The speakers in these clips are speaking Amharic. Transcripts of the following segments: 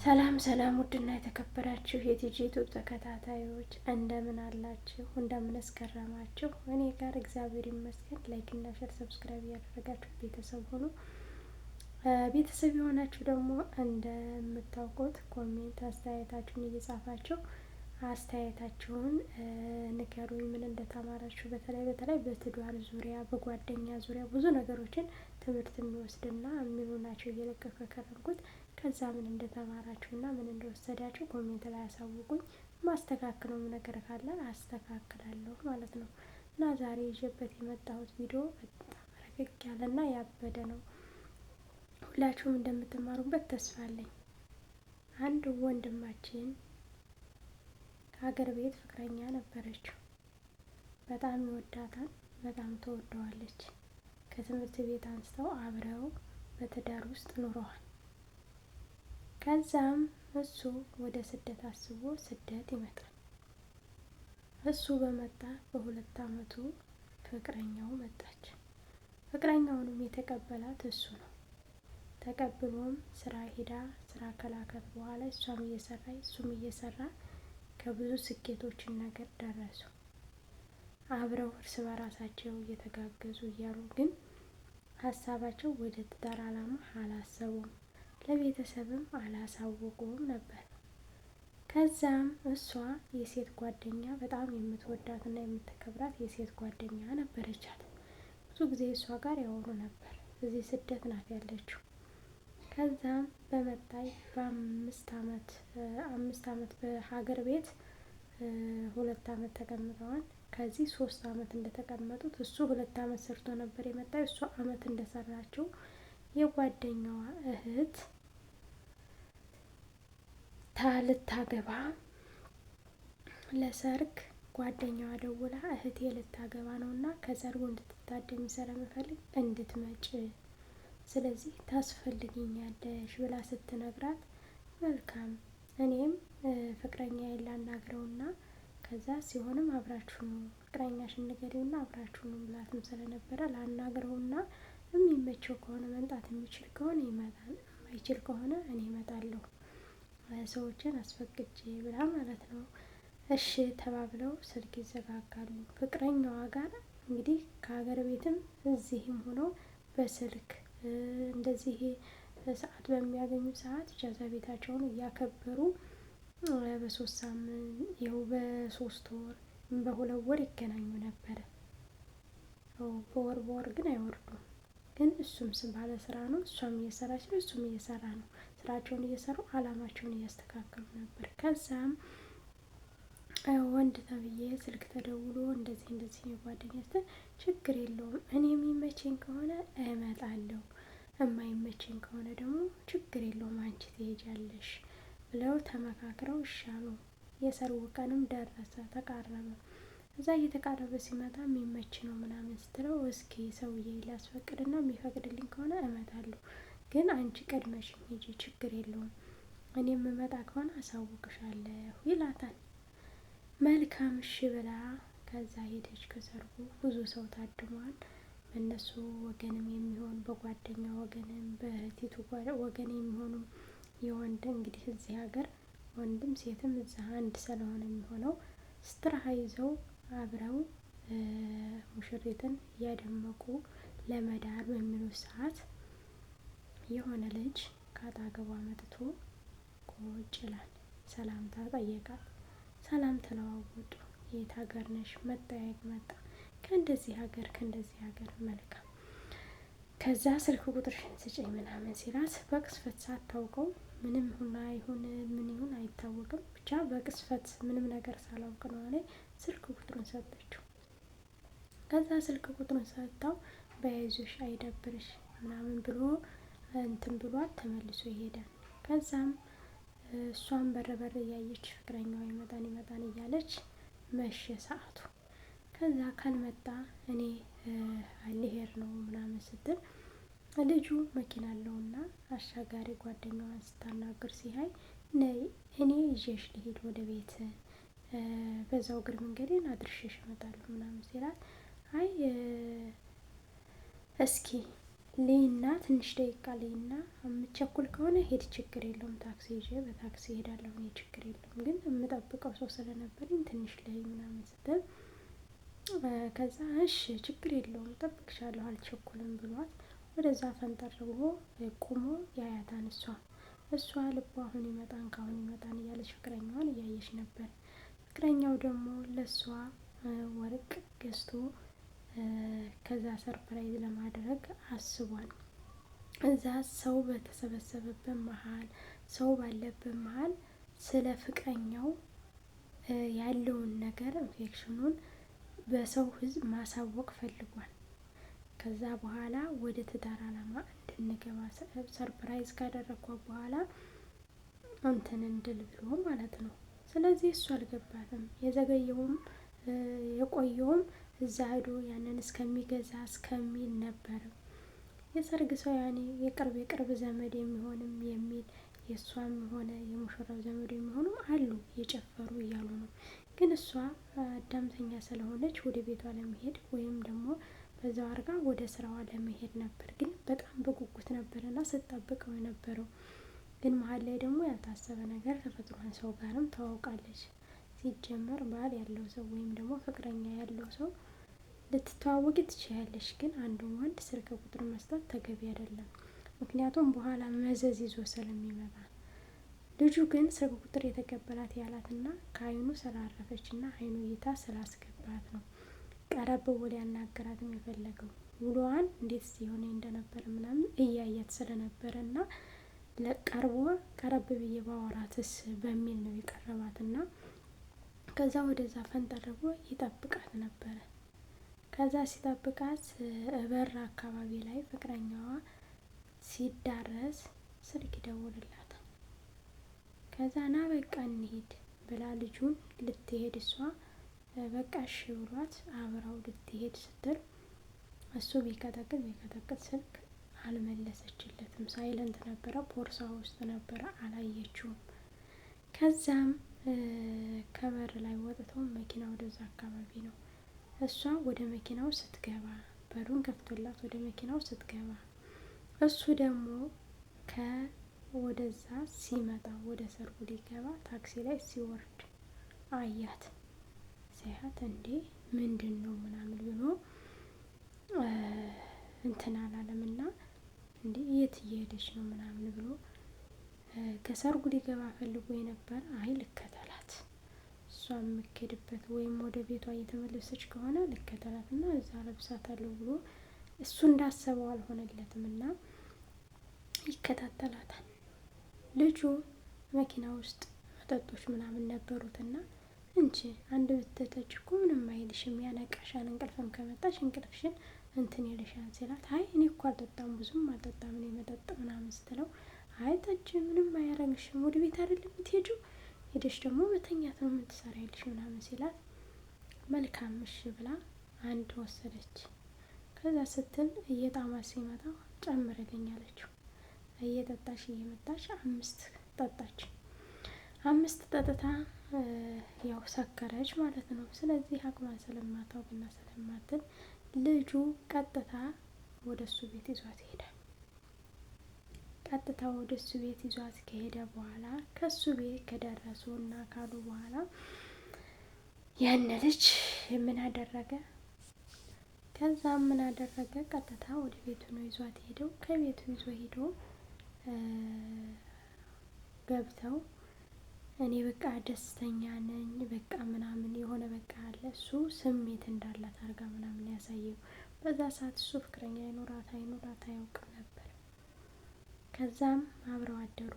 ሰላም ሰላም፣ ውድና የተከበራችሁ የቲጂ ዩቱብ ተከታታዮች እንደምን አላችሁ? እንደምን እስከረማችሁ? እኔ ጋር እግዚአብሔር ይመስገን። ላይክ እና ሼር ሰብስክራይብ እያደረጋችሁ ቤተሰብ ሆኑ። ቤተሰብ የሆናችሁ ደግሞ እንደምታውቁት ኮሜንት አስተያየታችሁን እየጻፋችሁ አስተያየታችሁን ንገሩኝ። ምን እንደተማራችሁ በተለይ በትዳር ዙሪያ በጓደኛ ዙሪያ ብዙ ነገሮችን ትምህርት የሚወስድና የሚሉ ናቸው እየለቀቀ ከረምኩት። ከዛ ምን እንደተማራችሁና ምን እንደወሰዳችሁ ኮሜንት ላይ አሳውቁኝ። ማስተካክለውም ነገር ካለ አስተካክላለሁ ማለት ነው። እና ዛሬ ይዤበት የመጣሁት ቪዲዮ በጣም ረቀቅ ያለና ያበደ ነው። ሁላችሁም እንደምትማሩበት ተስፋ አለኝ። አንድ ወንድማችን ከሀገር ቤት ፍቅረኛ ነበረችው። በጣም ይወዳታል፣ በጣም ተወደዋለች። ከትምህርት ቤት አንስተው አብረው በትዳር ውስጥ ኑረዋል። ከዛም እሱ ወደ ስደት አስቦ ስደት ይመጣል። እሱ በመጣ በ2 አመቱ ፍቅረኛው መጣች። ፍቅረኛውንም የተቀበላት እሱ ነው። ተቀብሎም ስራ ሄዳ ስራ ከላከት በኋላ እሷም እየሰራች እሱም እየሰራ ከብዙ ስኬቶችን ነገር ደረሱ። አብረው እርስ በራሳቸው እየተጋገዙ እያሉ ግን ሀሳባቸው ወደ ትዳር አላማ አላሰቡም። ለቤተሰብም አላሳወቁም ነበር። ከዛም እሷ የሴት ጓደኛ በጣም የምትወዳትና የምትከብራት የሴት ጓደኛ ነበረቻት። ብዙ ጊዜ እሷ ጋር ያወሩ ነበር። እዚህ ስደት ናት ያለችው። ከዛም በመጣይ በ5 አመት በሀገር ቤት 2 አመት ተቀምጠዋል። ከዚህ 3 አመት እንደተቀመጡት እሱ 2 አመት ሰርቶ ነበር የመጣው። እሷ አመት እንደሰራችው የጓደኛዋ እህት ልታገባ ለሰርግ ጓደኛዋ ደውላ እህቴ ልታገባ ነው እና ከሰርጉ እንድትታደም ስለምፈልግ እንድትመጭ፣ ስለዚህ ታስፈልጊኛለሽ ብላ ስትነግራት መልካም እኔም ፍቅረኛዬን ላናግረውና ከዛ ሲሆንም አብራችሁ ነው ፍቅረኛሽን ንገሪውና አብራችሁ ነው ብላትም ስለነበረ ላናግረውና የሚመቸው ከሆነ መምጣት የሚችል ከሆነ ይመጣል፣ የማይችል ከሆነ እኔ እመጣለሁ ሰዎችን አስፈቅጄ ብላ ማለት ነው። እሺ ተባብለው ስልክ ይዘጋጋሉ። ፍቅረኛዋ ጋር እንግዲህ ከሀገር ቤትም እዚህም ሆነው በስልክ እንደዚህ ሰዓት በሚያገኙ ሰዓት ጃዛ ቤታቸውን እያከበሩ በ3 ሳምንት ይኸው በ3 ወር በ2 ወር ይገናኙ ነበረ። በወር ግን አይወርዱም። ግን እሱም ባለ ስራ ነው፣ እሷም እየሰራች ነው፣ እሱም እየሰራ ነው። ስራቸውን እየሰሩ አላማቸውን እያስተካከሉ ነበር። ከዛም ወንድ ተብዬ ስልክ ተደውሎ እንደዚህ የጓደኛት ችግር የለውም እኔ የሚመቸኝ ከሆነ እመጣለሁ፣ የማይመቸኝ ከሆነ ደግሞ ችግር የለውም አንቺ ትሄጃለሽ ብለው ተመካክረው ይሻሉ። የሰርጉ ቀንም ደረሰ፣ ተቃረበ። እዛ እየተቃረበ ሲመጣ የሚመች ነው ምናምን ስትለው እስኪ ሰውዬ ላስፈቅድና የሚፈቅድልኝ ከሆነ እመጣለሁ፣ ግን አንቺ ቀድመሽኝ ሂጂ ችግር የለውም እኔ የምመጣ ከሆነ አሳውቅሻለሁ ይላታል። መልካም እሺ ብላ ከዛ ሄደች። ከሰርጉ ብዙ ሰው ታድሟል። በእነሱ ወገንም የሚሆን በጓደኛ ወገንም በእህቲቱ ወገን የሚሆኑ የወንድ እንግዲህ እዚህ ሀገር ወንድም ሴትም እዛ አንድ ስለሆነ የሚሆነው ስትራሃ ይዘው አብረው ሙሽሪትን እያደመቁ ለመዳር በሚሉት ሰዓት የሆነ ልጅ ካጠገቧ መጥቶ ቁጭ ይላል። ሰላምታ ጠየቃት። ሰላም ተለዋወጡ። የት ሀገር ነሽ? መጠያየቅ መጣ። ከእንደዚህ ሀገር መልካም። ከዛ ስልክ ቁጥርሽን ስጪኝ ምናምን ሲላት በቅስፈት ሳታውቀው ምንም ሁና ይሁን ምን ይሁን አይታወቅም፣ ብቻ በቅስፈት ምንም ነገር ሳላውቅ ነው እኔ ስልክ ቁጥሩን ሰጠችው። ከዛ ስልክ ቁጥሩን ሰጥታው በያይዞሽ አይደብርሽ ምናምን ብሎ እንትን ብሏት ተመልሶ ይሄዳል። ከዛም እሷን በር እያየች ፍቅረኛዋ ይመጣን እያለች መሸ ሰዓቱ። ከዛ ካልመጣ እኔ ልሄድ ነው ምናምን ስትል ልጁ መኪና አለውና አሻጋሪ ጓደኛዋን ስታናግር ሲያይ ነይ እኔ ይዤሽ ልሄድ ወደ ቤት፣ በዛው እግር መንገዴን አድርሼሽ እመጣለሁ ምናምን ሲላት አይ እስኪ ልይና ትንሽ ደቂቃ ልይና የምቸኩል ከሆነ ሄድ ችግር የለውም ታክሲ ይዤ በታክሲ ሄዳለሁ እኔ ችግር የለውም። ግን የምጠብቀው ሰው ስለነበረኝ ትንሽ ላይ ምናምን ስትል ከዛ እሺ ችግር የለውም እጠብቅሻለሁ አልቸኩልም ብሏት ወደዛ ፈንጠር ብሎ ቁሞ ያያታን እሷ ልቧ አሁን ይመጣን ካሁን ይመጣን እያለች ፍቅረኛዋን እያየች ነበር። ፍቅረኛው ደግሞ ለእሷ ወርቅ ገዝቶ ከዛ ሰርፕራይዝ ለማድረግ አስቧል። እዛ ሰው በተሰበሰበበት መሀል ሰው ባለበት መሀል ስለ ፍቅረኛው ያለውን ነገር ኢንፌክሽኑን በሰው ህዝብ ማሳወቅ ፈልጓል። ከዛ በኋላ ወደ ትዳር አላማ እንድንገባ ሰርፕራይዝ ካደረኳት በኋላ እንትን እንድል ብሎ ማለት ነው። ስለዚህ እሱ አልገባትም። የዘገየውም የቆየውም እዛ ሄዶ ያንን እስከሚገዛ እስከሚል ነበር። የሰርግ ሰው ያኔ የቅርብ ዘመድ የሚሆንም የሚል የእሷም ሆነ የሙሽራው ዘመድ የሚሆኑ አሉ እየጨፈሩ እያሉ ነው። ግን እሷ አዳምተኛ ስለሆነች ወደ ቤቷ ለመሄድ ወይም ደግሞ በዛው አርጋ ወደ ስራዋ ለመሄድ ነበር። ግን በጣም በጉጉት ነበርና ስትጠብቀው የነበረው። ግን መሀል ላይ ደግሞ ያልታሰበ ነገር ተፈጥሯን ሰው ጋርም ተዋውቃለች። ሲጀመር ባል ያለው ሰው ወይም ደግሞ ፍቅረኛ ያለው ሰው ልትተዋወቂ ትችያለሽ፣ ግን አንዱን ወንድ ስልክ ቁጥር መስጠት ተገቢ አይደለም። ምክንያቱም በኋላ መዘዝ ይዞ ስለሚመጣ። ልጁ ግን ስልክ ቁጥር የተቀበላት ያላትና ከአይኑ ስላረፈችና አይኑ እይታ ስላስገባት ነው። ቀረብ ብሎ ሊያናገራትም የፈለገው ውሎዋን እንዴት ሲሆን እንደነበረ ምናምን እያያት ስለነበረ እና ቀረብ ብዬ ባወራትስ በሚል ነው የቀረባትና ከዛ ወደዛ ፈንጠር ብሎ ይጠብቃት ነበረ። ከዛ ሲጠብቃት በር አካባቢ ላይ ፍቅረኛዋ ሲዳረስ ስልክ ይደውልላታል። ከዛ ና በቃ እንሂድ ብላ ልጁን ልትሄድ እሷ በቃ እሺ ብሏት አብራው ልትሄድ ስትል እሱ ቢቀጠቅጥ ስልክ አልመለሰችለትም። ሳይለንት ነበረ፣ ቦርሳ ውስጥ ነበረ፣ አላየችውም። ከዛም ከበር ላይ ወጥተው መኪና ወደዛ አካባቢ ነው። እሷ ወደ መኪናው ስትገባ በሩን ከፍቶላት ወደ መኪናው ስትገባ እሱ ደግሞ ከወደዛ ሲመጣ ወደ ሰርጉ ሊገባ ታክሲ ላይ ሲወርድ አያት። ሲያት እንዴ ምንድን ነው ምናምን ብሎ እንትን አላለምና እንዴ የት እየሄደች ነው ምናምን ብሎ ከሰርጉ ሊገባ ፈልጎ የነበረ አይ ልከተላት፣ እሷ የምትሄድበት ወይም ወደ ቤቷ እየተመለሰች ከሆነ ልከተላት እና እዛ ለብሳታለሁ ብሎ እሱ እንዳሰበው አልሆነለትም እና ይከታተላታል። ልጁ መኪና ውስጥ መጠጦች ምናምን ነበሩትና እንጂ አንድ ብትተች እኮ ምንም አይልሽም፣ ያነቃሻል፣ እንቅልፍም ከመጣሽ እንቅልፍሽን እንትን ይልሻል ሲላት አይ እኔ እኮ አልጠጣም ብዙም አልጠጣም እኔ መጠጥ ምናምን ስትለው አይ ጠጪ ምንም አያረግሽም፣ ወደ ቤት አይደለም የምትሄጂው፣ ሄደሽ ደግሞ መተኛት ነው ምን ትሰሪያለሽ ምናምን ሲላት መልካም እሺ ብላ አንድ ወሰደች። ከዛ ስትል እየጣማት ሲመጣ ጨምርልኝ አለችው። እየጠጣሽ እየመጣች 5 ጠጣች። 5 ጠጥታ ያው ሰከረች ማለት ነው። ስለዚህ አቅሟን ስለማታውቅና ስለማትል ልጁ ቀጥታ ወደ እሱ ቤት ይዟት ይሄዳል። ቀጥታ ወደ እሱ ቤት ይዟት ከሄደ በኋላ ከሱ ቤት ከደረሱ እና ካሉ በኋላ ያን ልጅ ምን አደረገ? ከዛም ምን አደረገ? ቀጥታ ወደ ቤቱ ነው ይዟት ሄደው። ከቤቱ ይዞ ሄዶ ገብተው እኔ በቃ ደስተኛ ነኝ በቃ ምናምን የሆነ በቃ አለ እሱ ስሜት እንዳላት አርጋ ምናምን ያሳየው። በዛ ሰዓት እሱ ፍቅረኛ አይኖራት አያውቅም ነበር። ከዛም አብረው አደሩ።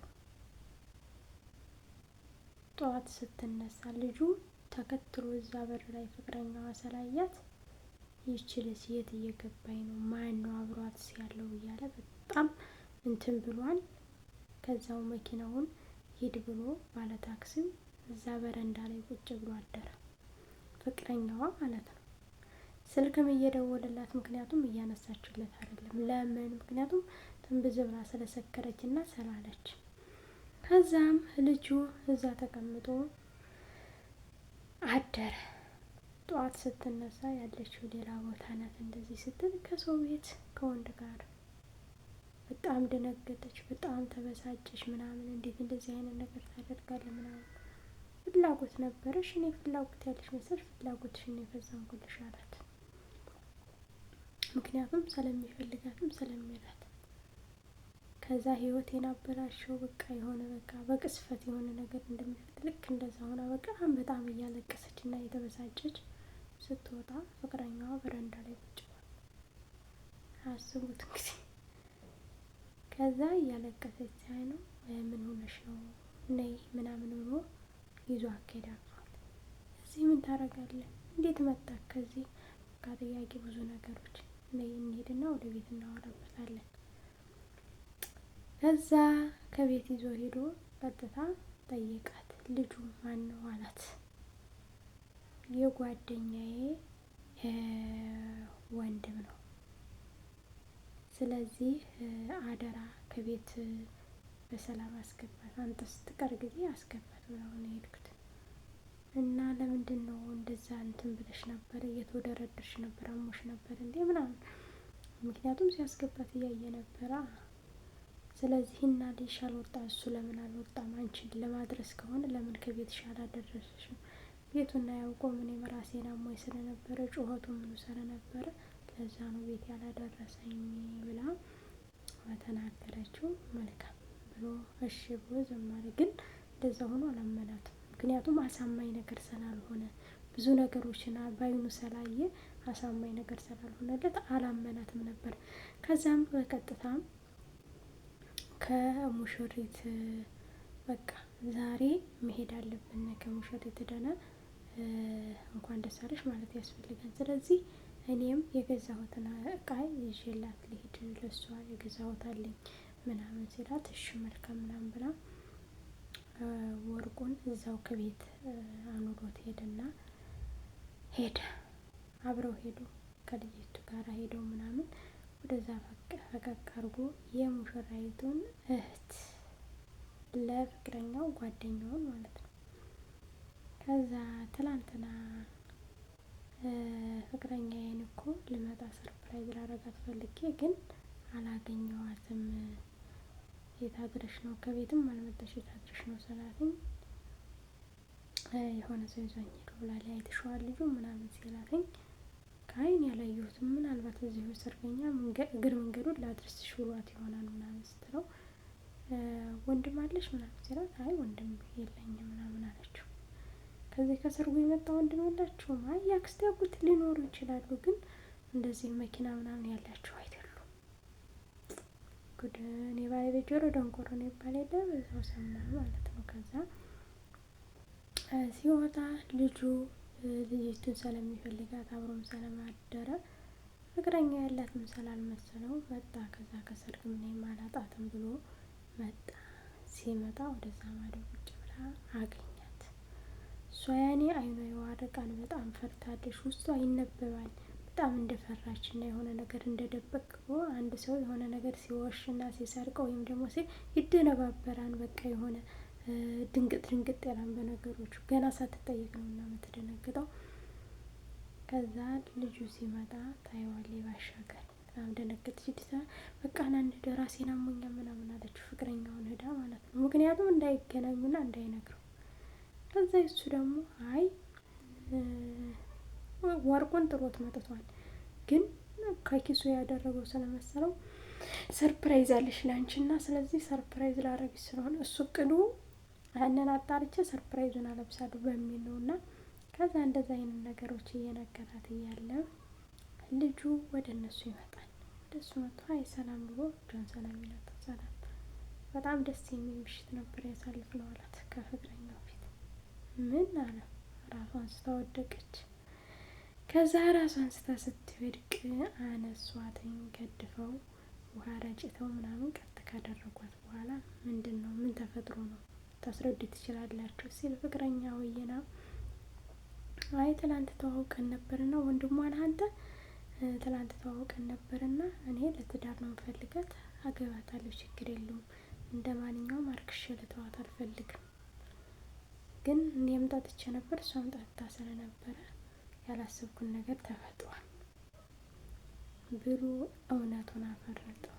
ጠዋት ስትነሳ ልጁ ተከትሎ እዛ በር ላይ ፍቅረኛዋ ስላያት ይችልስ የት እየገባኝ ነው ማን ነው አብሯት ያለው እያለ በጣም እንትን ብሏል። ከዛው መኪናውን ሂድ ብሎ ባለ ታክሲው እዛ በረንዳ ላይ ቁጭ ብሎ አደረ። ፍቅረኛዋ ማለት ነው። ስልክም እየደወለላት ምክንያቱም እያነሳችለት አይደለም። ለምን? ምክንያቱም ትንብዝ ብላ ስለሰከረች እና ስላለች። ከዛም ልጁ እዛ ተቀምጦ አደረ። ጠዋት ስትነሳ ያለችው ሌላ ቦታ ናት። እንደዚህ ስትል ከሰው ቤት ከወንድ ጋር በጣም ደነገጠች፣ በጣም ተበሳጨች ምናምን። እንዴት እንደዚህ አይነት ነገር ታደርጋለህ ምናምን። ፍላጎት ነበረሽ፣ እኔ ፍላጎት ያለሽ መሰለሽ፣ ፍላጎትሽን የፈጸምኩልሽ አላት። ምክንያቱም ስለሚፈልጋትም ስለሚላት። ከዛ ህይወቴን አበላሸው። በቃ የሆነ በቃ በቅስፈት የሆነ ነገር እንደሚፈጥ ልክ እንደዛ ሆና በቃ በጣም እያለቀሰች እና የተበሳጨች ስትወጣ ፍቅረኛዋ በረንዳ ላይ ቁጭ ብሏል። አስቡት እንግዲህ። ከዛ እያለቀሰች ሳይ ነው ምን ሆነሽ ነው ነይ ምናምን ብሎ ይዞ አኬዳ አልፏል። እዚህ ምን ታደርጋለህ? እንዴት መጣህ ከዚህ? በቃ ጥያቄ ብዙ ነገሮች። ነይ እንሄድና ወደ ቤት እናወራበታለን። ከዛ ከቤት ይዞ ሄዶ ቀጥታ ጠየቃት። ልጁ ማን ነው አላት። የጓደኛዬ ወንድም ነው። ስለዚህ አደራ ከቤት በሰላም አስገባት፣ አንተ ስትቀር ጊዜ አስገባት ብለው ነው የሄድኩት። እና ለምንድን ነው እንደዛ እንትን ብለሽ ነበር? እየተወደረደርሽ ነበር? አሞሽ ነበር እንዴ ምናምን። ምክንያቱም ሲያስገባት እያየ ነበራ። ስለዚህ እና ልጅሽ አልወጣ፣ እሱ ለምን አልወጣም? አንቺን ለማድረስ ከሆነ ለምን ከቤትሽ አላደረሰሽም? ቤቱን አያውቀውም። እኔም ራሴን አሞኝ ስለነበረ ጩኸቱ ምኑ ስለነበረ ለዛ ነው ቤት ያላደረሰኝ ብላ ተናገረችው። መልካም ብሎ እሺ ብሎ ዝም አለ። ግን እንደዛ ሆኖ አላመናትም። ምክንያቱም አሳማኝ ነገር ስላልሆነ፣ ብዙ ነገሮችን ባይኑ ስላየ አሳማኝ ነገር ስላልሆነለት አላመናትም ነበር። ከዛም በቀጥታ ከሙሽሪት በቃ ዛሬ መሄድ አለብን፣ ከሙሽሪት ደህና እንኳን ደስ አለሽ ማለት ያስፈልጋል። ስለዚህ እኔም የገዛሁትን እቃ ይዤላት ልሂድ፣ ለሷ የገዛሁት አለኝ ምናምን ሲላት እሺ መልካም ምናምን ብላ ወርቁን እዛው ከቤት አኑሮት ሄደ። አብረው ሄዱ ከልጅቱ ጋር ሄደው ምናምን ወደዛ ፈቀቅ አድርጎ የሙሽራይቱን እህት ለፍቅረኛው ጓደኛውን ማለት ነው። ከዛ ትላንትና ፍቅረኛዬን እኮ ልመጣ ሰርፕራይዝ ላደርጋት ፈልጌ ግን አላገኘኋትም። የት አድረሽ ነው? ከቤትም አልመጣሽ የት አድረሽ ነው ስላትኝ የሆነ ሰው ይዞኝ ሄዶ ብላለች። አይተሽዋል ልጁ ምናምን ሲላትኝ ከአይን ያላየሁትም፣ ምናልባት እዚሁ ሰርገኛ እግር መንገዱን ላድርስሽ ብሏት ይሆናል ምናምን ስትለው ወንድም አለሽ ምናምን ሲላት አይ ወንድም የለኝም ምናምን አለችው። ከዚህ ከሰርጉ የመጣ ወንድም የላችሁም? አይ የአክስቴ አጎት ሊኖሩ ይችላሉ፣ ግን እንደዚህ መኪና ምናምን ያላቸው አይደሉም። ጉድ! እኔ ባይ በጆሮ ደንቆሮ ነው ይባል የለ በዛው ሰማ ማለት ነው። ከዛ ሲወጣ ልጁ ልጅቱን ስለሚፈልጋት አብሮም ስለማደረ ፍቅረኛ ያላት ምሳሌ አልመሰለው መጣ። ከዛ ከሰርግ ምንም አላጣትም ብሎ መጣ። ሲመጣ ወደዛ ማዶ ቁጭ ብላ አገኛት። እሷ ያኔ አይኗ ይዋርቃል፣ በጣም ፈርታለች፣ ውስጧ ይነበባል። በጣም እንደፈራች እና የሆነ ነገር እንደደበቅቦ አንድ ሰው የሆነ ነገር ሲወሽ እና ሲሰርቅ ወይም ደግሞ ይደነባበራል። በቃ የሆነ ድንግጥ ያላን በነገሮቹ ገና ሳትጠየቅ ነው እና የምትደነግጠው። ከዛ ልጁ ሲመጣ ታየዋለች ባሻገር። በጣም ደነገጠች። በቃ ና እንሂድ ራሴን አሞኛል ምናምን አለችው፣ ፍቅረኛውን ሄዳ ማለት ነው። ምክንያቱም እንዳይገናኙና እንዳይነግረው። ከዛ እሱ ደግሞ አይ ወርቁን ጥሎት መጥቷል፣ ግን ከኪሱ ያደረገው ስለመሰለው ሰርፕራይዝ አለሽ ላንቺና፣ ስለዚህ ሰርፕራይዝ ላረግሽ ስለሆነ እሱ ቅዱ ያንን አጣርቼ ሰርፕራይዙን አለብሳለሁ በሚል ነው። እና ከዛ እንደዛ አይነት ነገሮች እየነገራት እያለ ልጁ ወደ እነሱ ይመጣል። ወደ እሱ መጥቶ አይ ሰላም ብሎ ጆን ሰላም ይላታል። ሰላም በጣም ደስ የሚል ምሽት ነበር ያሳልፍነው አላት። ከፍቅረኛው ፊት ምን አለ? ራሷን ስታወደቀች። ከዛ ራሷን ስታ ስትወድቅ አነሷትኝ፣ ገድፈው ውሃ ረጭተው ምናምን ቀጥ ካደረጓት በኋላ ምንድን ነው ምን ተፈጥሮ ነው ታስረዱ ትችላላችሁ ሲል ፍቅረኛ ወየና አይ ትላንት ተዋውቀን ነበርና ወንድሟ ነህ አንተ፣ ትላንት ተዋውቀን ነበርና እኔ ለትዳር ነው የምፈልጋት፣ አገባታለሁ፣ ችግር የለውም፣ እንደ ማንኛውም አርክሼ ልተዋት አልፈልግም፣ ግን እኔም ጠጥቼ ነበር እሷም ጠጥታ ስለነበረ ያላሰብኩን ነገር ተፈጥሯል ብሎ እውነቱን አፈረጠው።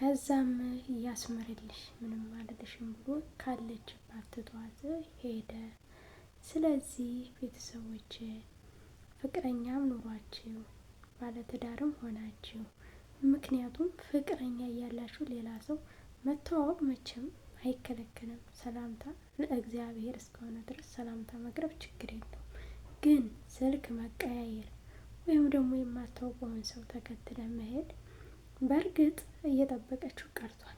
ከዛም እያስመረልሽ ምንም አልልሽም ብሎ ካለችባት ትቷት ሄደ። ስለዚህ ቤተሰቦች ፍቅረኛም ኑሯችሁ ባለትዳርም ሆናችሁ፣ ምክንያቱም ፍቅረኛ እያላችሁ ሌላ ሰው መተዋወቅ መቼም አይከለከልም። ሰላምታ ለእግዚአብሔር እስከሆነ ድረስ ሰላምታ መቅረብ ችግር የለውም። ግን ስልክ መቀያየር ወይም ደግሞ የማታውቀውን ሰው ተከትለ መሄድ በእርግጥ እየጠበቀችው ቀርቷል።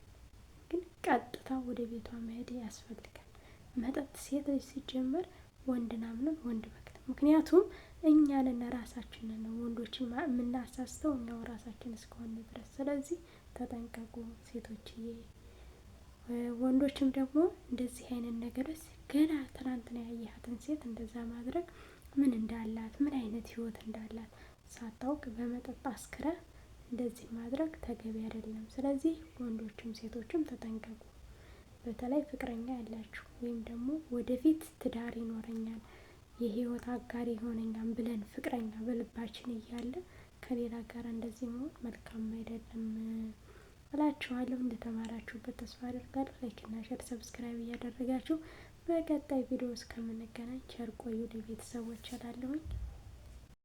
ግን ቀጥታ ወደ ቤቷ መሄድ ያስፈልጋል። መጠጥ ሴት ልጅ ሲጀመር ወንድን አምነን ወንድ መክተት፣ ምክንያቱም እኛንና ራሳችንን ነው ወንዶችን የምናሳስተው እኛው ራሳችን እስከሆነ ድረስ። ስለዚህ ተጠንቀቁ ሴቶችዬ። ወንዶችም ደግሞ እንደዚህ አይነት ነገሮች ገና ትናንትና ያየሃትን ሴት እንደዛ ማድረግ ምን እንዳላት ምን አይነት ህይወት እንዳላት ሳታውቅ በመጠጥ አስክረ እንደዚህ ማድረግ ተገቢ አይደለም። ስለዚህ ወንዶችም ሴቶችም ተጠንቀቁ። በተለይ ፍቅረኛ ያላችሁ ወይም ደግሞ ወደፊት ትዳር ይኖረኛል የህይወት አጋር ይሆነኛል ብለን ፍቅረኛ በልባችን እያለ ከሌላ ጋር እንደዚህ መሆን መልካም አይደለም እላችኋለሁ። እንደተማራችሁበት ተስፋ አደርጋለሁ። ላይክ እና ሼር ሰብስክራይብ እያደረጋችሁ በቀጣይ ቪዲዮ እስከምንገናኝ ቸር ቆዩ ቤተሰቦች እላለሁኝ።